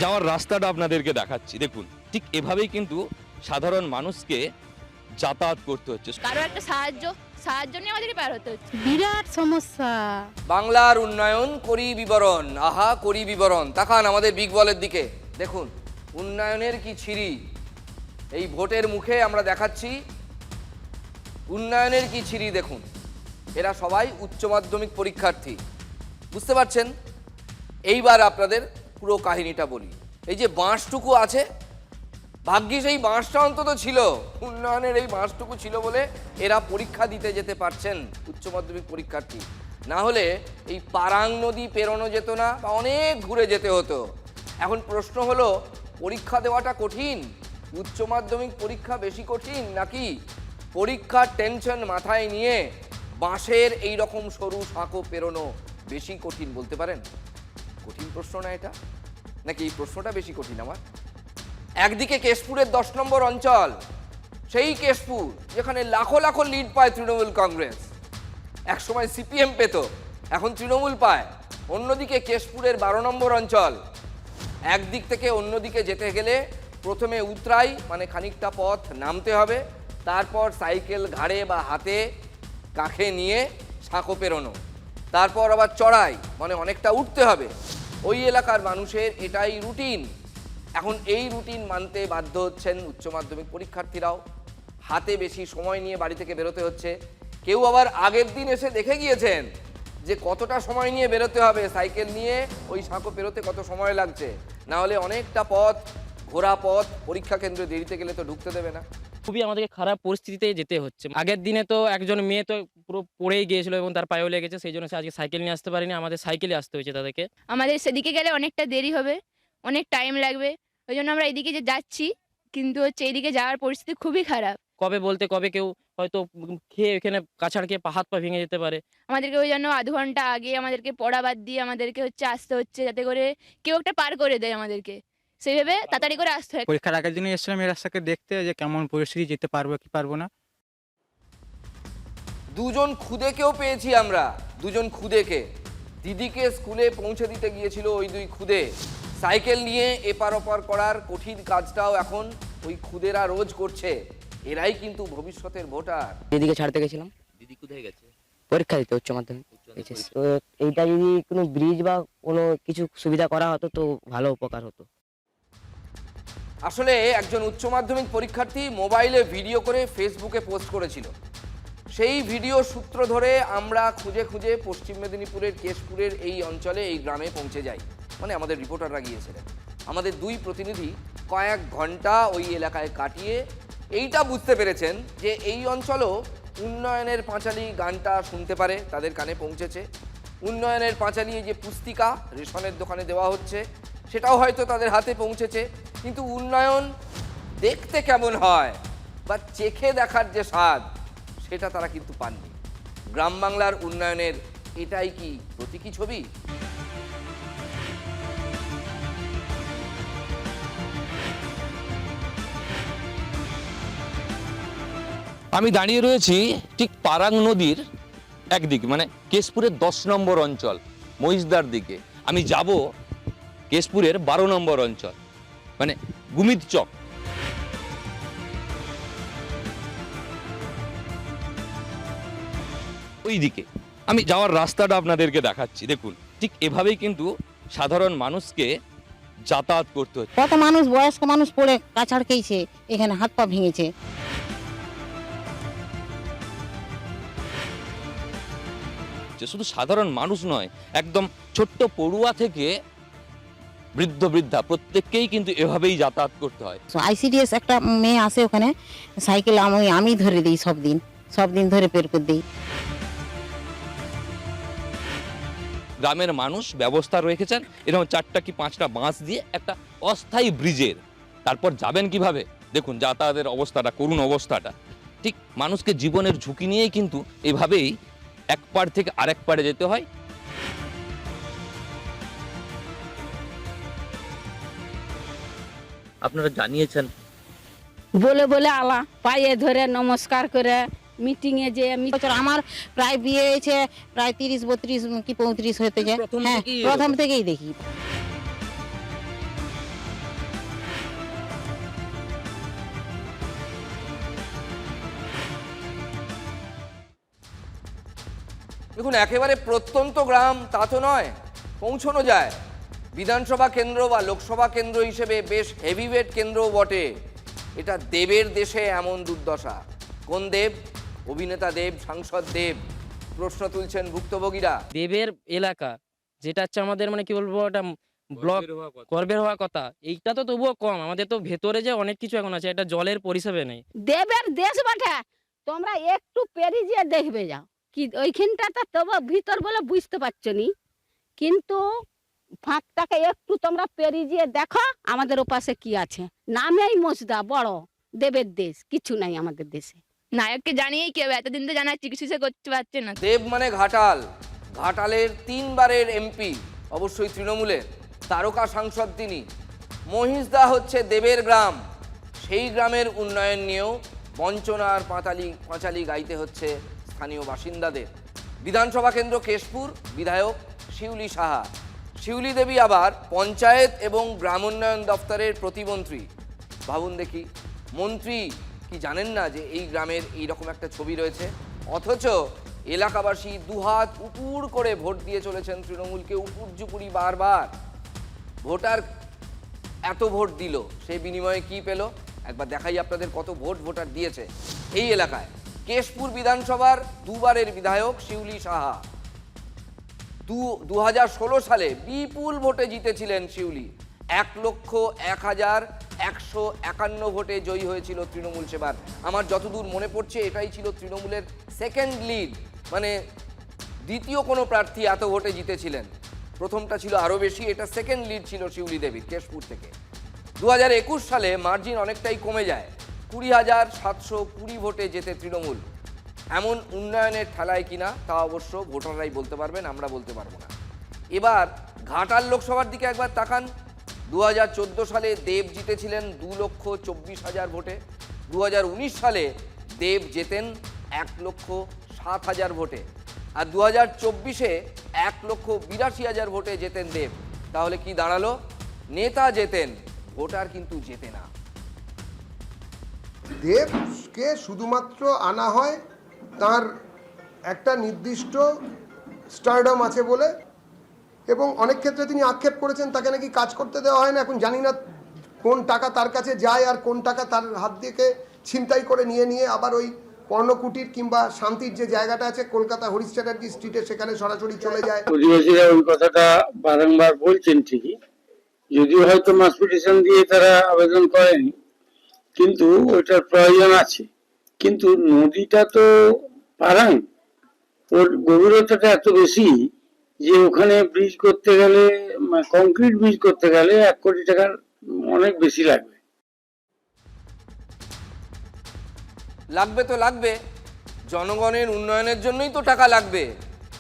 যাওয়ার রাস্তাটা আপনাদেরকে দেখাচ্ছি। দেখুন, ঠিক এভাবেই কিন্তু সাধারণ মানুষকে যাতায়াত করতে হচ্ছে। কারো একটা সাহায্য নিয়ে আমাদেরকে পার হতে হচ্ছে। বিরাট সমস্যা। বাংলার উন্নয়ন করি বিবরণ, আহা করি বিবরণ। তাকান আমাদের বিগ বলের দিকে, দেখুন উন্নয়নের কি ছিরি। এই ভোটের মুখে আমরা দেখাচ্ছি উন্নয়নের কি ছিরি। দেখুন, এরা সবাই উচ্চ মাধ্যমিক পরীক্ষার্থী, বুঝতে পারছেন? এইবার আপনাদের পুরো কাহিনীটা বলি। এই যে বাঁশটুকু আছে, ভাগ্যিস এই বাঁশটা অন্তত ছিল, উন্নয়নের এই বাঁশটুকু ছিল বলে এরা পরীক্ষা দিতে যেতে পারছেন, উচ্চ মাধ্যমিক পরীক্ষার্থী। না হলে এই পারাং নদী পেরোনো যেত না বা অনেক ঘুরে যেতে হতো। এখন প্রশ্ন হলো, পরীক্ষা দেওয়াটা কঠিন, উচ্চ মাধ্যমিক পরীক্ষা বেশি কঠিন, নাকি পরীক্ষার টেনশন মাথায় নিয়ে বাঁশের এই রকম সরু সাঁকো পেরোনো বেশি কঠিন? বলতে পারেন কঠিন প্রশ্ন না এটা, নাকি এই প্রশ্নটা বেশি কঠিন আমার? একদিকে কেশপুরের 10 নম্বর অঞ্চল, সেই কেশপুর যেখানে লাখো লাখো লিড পায় তৃণমূল কংগ্রেস, একসময় সিপিএম পেত, এখন তৃণমূল পায়। অন্যদিকে কেশপুরের 12 নম্বর অঞ্চল, একদিক থেকে অন্যদিকে যেতে গেলে প্রথমে উতরাই মানে খানিকটা পথ নামতে হবে, তারপর সাইকেল ঘাড়ে বা হাতে কাঁখে নিয়ে সাঁকো পেরোনো, তারপর আবার চড়াই মানে অনেকটা উঠতে হবে। ওই এলাকার মানুষের এটাই রুটিন। এখন এই রুটিন মানতে বাধ্য হচ্ছেন উচ্চ মাধ্যমিক পরীক্ষার্থীরাও। হাতে বেশি সময় নিয়ে বাড়ি থেকে বেরোতে হচ্ছে। কেউ আবার আগের দিন এসে দেখে গিয়েছেন যে কতটা সময় নিয়ে বেরোতে হবে, সাইকেল নিয়ে ওই সাঁকো পেরোতে কত সময় লাগছে, না হলে অনেকটা পথ, ঘোরা পথ, পরীক্ষা কেন্দ্রে দেরিতে গেলে তো ঢুকতে দেবে না। খুবই আমাদেরকে খারাপ পরিস্থিতিতে যেতে হচ্ছে। আগের দিনে তো একজন মেয়ে তো পুরো পড়েই গিয়েছিল এবং তার পায়েও লেগেছে, সেই জন্য সে আজকে সাইকেল নিয়ে আসতে পারেনি, আমাদের সাইকেলে আসতে হয়েছে তাদেরকে। আমাদের সেদিকে গেলে অনেকটা দেরি হবে, অনেক টাইম লাগবে। ওই জন্য আমরা এইদিকে যে যাচ্ছি, কিন্তু হচ্ছে এইদিকে যাওয়ার পরিস্থিতি খুবই খারাপ। কবে বলতে কবে কেউ হয়তো খেয়ে এখানে কাছাড় খেয়ে হাত পা ভেঙে যেতে পারে। আমাদেরকে ওই জন্য আধ ঘন্টা আগে আমাদেরকে পড়া বাদ দিয়ে আমাদেরকে হচ্ছে আসতে হচ্ছে, যাতে করে কেউ একটা পার করে দেয় আমাদেরকে, সেইভাবে তাড়াতাড়ি করে আসতে হয়। পরীক্ষার আগের দিনে এসেছিলাম এই রাস্তাকে দেখতে যে কেমন পরিস্থিতি, যেতে পারবো কি পারবো না। দুজন খুদেকেও পেয়েছি আমরা, দুজন খুদেকে। দিদিকে স্কুলে পৌঁছে দিতে গিয়েছিল ওই দুই খুদে। সাইকেল নিয়ে এপার ওপার করার কঠিন কাজটাও এখন ওই খুদেরা রোজ করছে। এরাই কিন্তু ভবিষ্যতের ভোটার। দিদিকে ছাড়তে গেছিলাম, দিদি কোথায় গেছে? পরীক্ষা দিতে উচ্চ মাধ্যমিক। তো এইটা যদি কোনো ব্রিজ বা কোনো কিছু সুবিধা করা হতো তো ভালো উপকার হতো। আসলে একজন উচ্চ মাধ্যমিক পরীক্ষার্থী মোবাইলে ভিডিও করে ফেসবুকে পোস্ট করেছিল। সেই ভিডিও সূত্র ধরে আমরা খুঁজে খুঁজে পশ্চিম মেদিনীপুরের কেশপুরের এই অঞ্চলে, এই গ্রামে পৌঁছে যাই, মানে আমাদের রিপোর্টাররা গিয়েছিলেন। আমাদের দুই প্রতিনিধি কয়েক ঘন্টা ওই এলাকায় কাটিয়ে এইটা বুঝতে পেরেছেন যে এই অঞ্চলও উন্নয়নের পাঁচালী গানটা শুনতে পারে, তাদের কানে পৌঁছেছে। উন্নয়নের পাঁচালী যে পুস্তিকা রেশনের দোকানে দেওয়া হচ্ছে, সেটাও হয়তো তাদের হাতে পৌঁছেছে। কিন্তু উন্নয়ন দেখতে কেমন হয় বা চেখে দেখার যে স্বাদ, সেটা তারা কিন্তু পাননি। গ্রাম বাংলার উন্নয়নের এটাই কি প্রতীকী ছবি? আমি দাঁড়িয়ে রয়েছি ঠিক পারাং নদীর একদিকে, মানে কেশপুরের 10 নম্বর অঞ্চল মহিষদার দিকে। আমি যাব কেশপুরের 12 নম্বর অঞ্চল, মানে গুমিত চক। ওই দিকে আমি যাওয়ার রাস্তাটা আপনাদেরকে দেখাচ্ছি। দেখুন, ঠিক এভাবেই কিন্তু সাধারণ মানুষকে যাতায়াত করতে হচ্ছে। কত মানুষ, বয়স্ক মানুষ পড়ে কাছাড় খেয়েছে, এখানে হাত পা ভেঙেছে। শুধু সাধারণ মানুষ নয়, একদম ছোট্ট পড়ুয়া থেকে বৃদ্ধ বৃদ্ধা প্রত্যেককেই কিন্তু এভাবেই যাতায়াত করতে হয়। আইসিডিএস একটা মেয়ে আসে ওখানে, সাইকেল আমি ধরে দিই, সব দিন ধরে বের করে দিই। গ্রামের মানুষ ব্যবস্থা রেখেছেন এরকম 4টা কি 5টা বাঁশ দিয়ে একটা অস্থায়ী ব্রিজের। তারপর যাবেন কিভাবে? দেখুন যাতায়াতের অবস্থাটা, করুণ অবস্থাটা। ঠিক মানুষকে জীবনের ঝুঁকি নিয়েই কিন্তু এভাবেই এক পাড় থেকে আরেক পাড়ে যেতে হয়। আপনারা জানিয়েছেন বলে বলে আলা পায়ে ধরে নমস্কার করে মিটিংয়ে যে আমার প্রায় বিয়ে হয়েছে প্রায় 30-32 কি 35 হতে যায়। হ্যাঁ, প্রথম থেকেই দেখি। দেখুন, একেবারে প্রত্যন্ত গ্রাম তা তো নয়, পৌঁছানো যায়। বিধানসভা কেন্দ্র বা লোকসভা কেন্দ্র হিসেবে বেশ হেভিওয়েট কেন্দ্রও বটে। এটা দেবের দেশে এমন দুর্দশা। কোন দেব? অভিনেতা দেব, সাংসদ দেব। প্রশ্ন তুলছেন ভুক্তভোগীরা। দেবের এলাকা যেটা হচ্ছে আমাদের মানে কি বলবো একটা ব্লক গর্বের হওয়া কথা, এইটা তো তবুও কম। আমাদের তো ভেতরে যে অনেক কিছু এখন আছে, এটা জলের পরিষেবা নেই। দেবের দেশ বটে, তোমরা একটু পেরিয়ে যেয়ে দেখবে যাও কি ওইখানটাতে তবু ভিতর বলে বুঝতে পারছো নি, কিন্তু ফাঁকটাকে একটু তোমরা পেরিয়ে যেয়ে দেখো আমাদের ওপাশে কি আছে। নামেই মসদা বড়, দেবের দেশ, কিছু নাই আমাদের দেশে। নায়ককে জানিয়েই কি হবে, এতদিন তো জানাচ্ছি, কিছু সে করতে পারছে না। দেব মানে ঘাটাল, ঘাটালের 3 বারের এমপি, অবশ্যই তৃণমূলের তারকা সাংসদ তিনি। মহিষদা হচ্ছে দেবের গ্রাম। সেই গ্রামের উন্নয়ন নিয়েও বঞ্চনার পাঁচালি গাইতে হচ্ছে স্থানীয় বাসিন্দাদের। বিধানসভা কেন্দ্র কেশপুর, বিধায়ক শিউলি সাহা। শিউলি দেবী আবার পঞ্চায়েত এবং গ্রামোন্নয়ন দপ্তরের প্রতিমন্ত্রী। ভাবুন দেখি, মন্ত্রী কি জানেন না যে এই গ্রামের এইরকম একটা ছবি রয়েছে? অথচ এলাকাবাসী দুহাত উপুর করে ভোট দিয়ে চলেছেন তৃণমূলকে, উপুরজুপুরি বারবার। ভোটার এত ভোট দিল, সেই বিনিময়ে কি পেল? একবার দেখাই আপনাদের কত ভোট ভোটার দিয়েছে এই এলাকায়। কেশপুর বিধানসভার 2 বারের বিধায়ক শিউলি সাহা 2016 সালে বিপুল ভোটে জিতেছিলেন শিউলি। 1,01,151 ভোটে জয়ী হয়েছিল তৃণমূল সেবার। আমার যতদূর মনে পড়ছে এটাই ছিল তৃণমূলের সেকেন্ড লিড, মানে দ্বিতীয় কোনো প্রার্থী এত ভোটে জিতেছিলেন। প্রথমটা ছিল আরও বেশি, এটা সেকেন্ড লিড ছিল শিউলি দেবীর কেশপুর থেকে। 2021 সালে মার্জিন অনেকটাই কমে যায়, 20,720 ভোটে জেতে তৃণমূল। এমন উন্নয়নের ঠেলায় কিনা তা অবশ্য ভোটাররাই বলতে পারবেন, আমরা বলতে পারবো না। এবার ঘাটাল লোকসভার দিকে একবার তাকান। 2014 সালে দেব জিতেছিলেন 2,24,000 ভোটে। 2019 সালে দেব জেতেন 1,07,000 ভোটে। আর 2024-এ 1,82,000 ভোটে জেতেন দেব। তাহলে কি দাঁড়ালো? নেতা জেতেন, ভোটার কিন্তু জেতে না। দেবকে শুধুমাত্র আনা হয় তার একটা নির্দিষ্ট স্টারডম আছে বলে, এবং অনেক ক্ষেত্রে তিনি আক্ষেপ করেছেন তাকে নাকি কাজ করতে দেওয়া হয় না। এখন জানি না কোন টাকা তার কাছে যায় আর কোন টাকা তার হাত থেকে ছিনতাই করে নিয়ে আবার ওই পর্ণকুটির কিংবা শান্তির যে জায়গাটা আছে কলকাতা হরিশ চ্যাটার্জি স্ট্রিটে, সেখানে সরাসরি চলে যায়। অধিবাসীরা ওই কথাটা বারংবার বলছেন ঠিকই, যদিও হয়তো মাস পিটিশন দিয়ে তারা আবেদন করেনি, কিন্তু ওইটার প্রয়োজন আছে। কিন্তু নদীটা তো পারাং, ওর গভীরতাটা এত বেশি যে ওখানে ব্রিজ করতে গেলে, কংক্রিট ব্রিজ করতে গেলে 1 কোটি টাকার অনেক বেশি লাগবে। লাগবে তো লাগবে, জনগণের উন্নয়নের জন্যই তো টাকা লাগবে।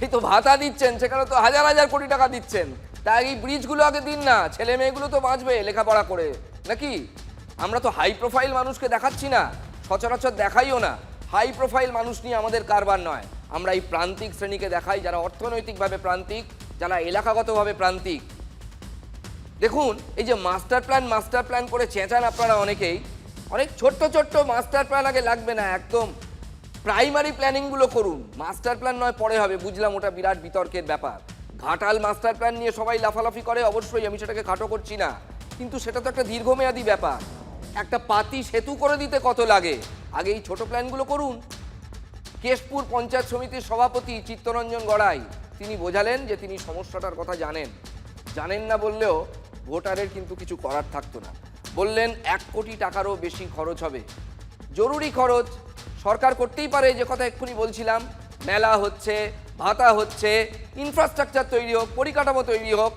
এই তো ভাতা দিচ্ছেন, সেখানে তো হাজার হাজার কোটি টাকা দিচ্ছেন। তাই এই ব্রিজগুলো আগে দিন না, ছেলে মেয়েগুলো তো বাঁচবে লেখাপড়া করে, নাকি? আমরা তো হাই প্রোফাইল মানুষকে দেখাচ্ছি না, সচরাচর দেখাইও না। হাই প্রোফাইল মানুষ নিয়ে আমাদের কারবার নয়। আমরা এই প্রান্তিক শ্রেণীকে দেখাই, যারা অর্থনৈতিকভাবে প্রান্তিক, যারা এলাকাগতভাবে প্রান্তিক। দেখুন, এই যে মাস্টার প্ল্যান করে চেঁচান আপনারা অনেকেই, অনেক ছোট্ট ছোট্ট মাস্টার প্ল্যান আগে লাগবে না, একদম প্রাইমারি প্ল্যানিংগুলো করুন। মাস্টার প্ল্যান নয় পরে হবে, বুঝলাম ওটা বিরাট বিতর্কের ব্যাপার। ঘাটাল মাস্টার প্ল্যান নিয়ে সবাই লাফালাফি করে, অবশ্যই আমি সেটাকে খাটো করছি না, কিন্তু সেটা তো একটা দীর্ঘমেয়াদী ব্যাপার। একটা পাতি সেতু করে দিতে কত লাগে, আগে এই ছোট প্ল্যানগুলো করুন। কেশপুর পঞ্চায়েত সমিতির সভাপতি চিত্তরঞ্জন গড়াই তিনি বোঝালেন যে তিনি সমস্যাটার কথা জানেন না বললেও ভোটারের কিন্তু কিছু করার থাকতো না। বললেন 1 কোটি টাকারও বেশি খরচ হবে, জরুরি খরচ। সরকার করতেই পারে, যে কথা এক্ষুনি বলছিলাম, মেলা হচ্ছে, ভাতা হচ্ছে, ইনফ্রাস্ট্রাকচার তৈরি হোক, পরিকাঠামো তৈরি হোক,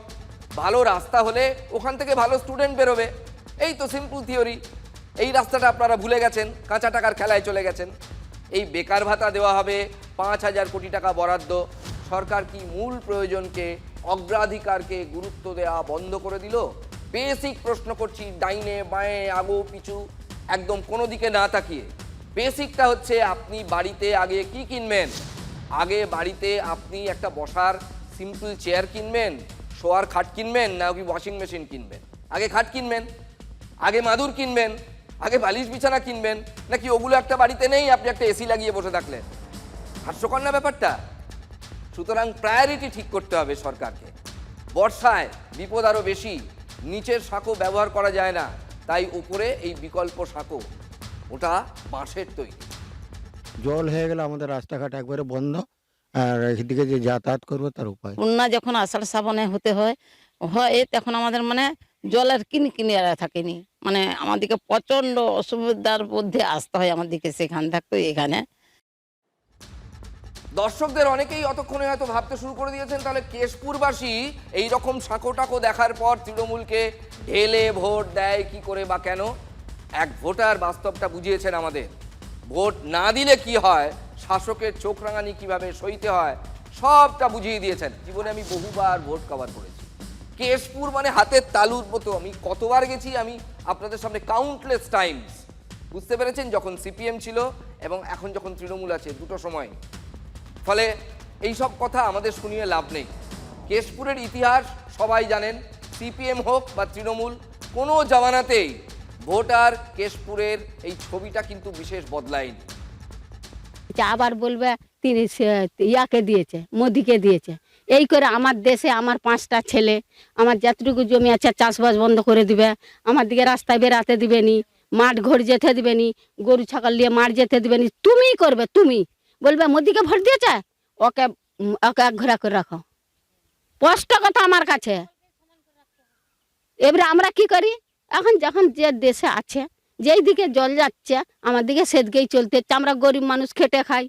ভালো রাস্তা হলে ওখান থেকে ভালো স্টুডেন্ট বেরোবে। এই তো সিম্পল থিওরি। এই রাস্তাটা আপনারা ভুলে গেছেন, কাঁচা টাকার খেলায় চলে গেছেন। এই বেকার ভাতা দেওয়া হবে, 5,000 কোটি টাকা বরাদ্দ। সরকার কি মূল প্রয়োজনকে, অগ্রাধিকারকে গুরুত্ব দেওয়া বন্ধ করে দিল? বেসিক প্রশ্ন করছি, ডাইনে বাঁয়ে আগো পিছু একদম কোনো দিকে না তাকিয়ে। বেসিকটা হচ্ছে, আপনি বাড়িতে আগে কি কিনবেন? আগে বাড়িতে আপনি একটা বসার সিম্পল চেয়ার কিনবেন, শোয়ার খাট কিনবেন, না কি ওয়াশিং মেশিন কিনবেন? আগে খাট কিনবেন, আগে মাদুর কিনবেন, আগে বালিশ বিছানা কিনবেন, নাকি ওগুলো একটা বাড়িতে নেই, আপনি একটা এসি লাগিয়ে বসে থাকলেন? হাস্যকর না ব্যাপারটা? সুতরাং প্রায়োরিটি ঠিক করতে হবে সরকারকে। বর্ষায় বিপদ আরও বেশি, নিচের সাঁকো ব্যবহার করা যায় না, তাই উপরে এই বিকল্প সাঁকো, ওটা বাঁশের তৈরি। জল হয়ে গেলে আমাদের রাস্তাঘাট একবারে বন্ধ, আর এদিকে যে যাতায়াত করবো তার উপায়। বন্যা যখন আষাঢ় শ্রাবণে হতে হয় তখন আমাদের মানে জলের কিনে থাকেনি, মানে আমাদেরকে প্রচন্ড অসুবিধার মধ্যে আসতে হয় আমাদেরকে সেখান থাকতো এখানে। দর্শকদের অনেকেই অতক্ষণে হয়তো ভাবতে শুরু করে দিয়েছেন, তাহলে কেশপুরবাসী এই রকম সাঁকোটাকো দেখার পর তৃণমূলকে ঢেলে ভোট দেয় কি করে বা কেন? এক ভোটার বাস্তবটা বুঝিয়েছেন আমাদের। ভোট না দিলে কি হয়, শাসকের চোখ রাঙানি কিভাবে সইতে হয়, সবটা বুঝিয়ে দিয়েছেন। জীবনে আমি বহুবার ভোট কভার করেছি। কেশপুর মানে হাতের তালুর মতো, আমি কতবার গেছি আমি আপনাদের সামনে, কাউন্টলেস টাইমস। বুঝতে পেরেছেন, যখন সিপিএম ছিল এবং এখন যখন তৃণমূল আছে, দুটো সময়। ফলে এই সব কথা আমাদের শুনিয়ে লাভ নেই। কেশপুরের ইতিহাস সবাই জানেন, সিপিএম হোক বা তৃণমূল, কোনো জামানাতেই ভোটার কেশপুরের এই ছবিটা কিন্তু বিশেষ বদলায়নি। আবার বলবে তিনি ইয়াকে দিয়েছে, মোদিকে দিয়েছে, এই করে আমার দেশে আমার 5টা ছেলে, আমার যতটুকু জমি আছে চাষবাস বন্ধ করে দিবে, আমার দিকে রাস্তায় বেরাতে দিবে নি, মাঠ ঘর যেতে দিবে নি, গরু ছাগল নিয়ে মাঠ যেতে দিবে নি, তুমিই করবে। তুমি বলবে মোদিকে ভোট দিয়েছে, ওকে ওকে এক ঘোরা করে রাখো। স্পষ্ট কথা আমার কাছে। এবারে আমরা কি করি, এখন যখন যে দেশে আছে, যেই দিকে জল যাচ্ছে আমার দিকে সেদিকেই চলতে হচ্ছে। আমরা গরিব মানুষ খেটে খাই।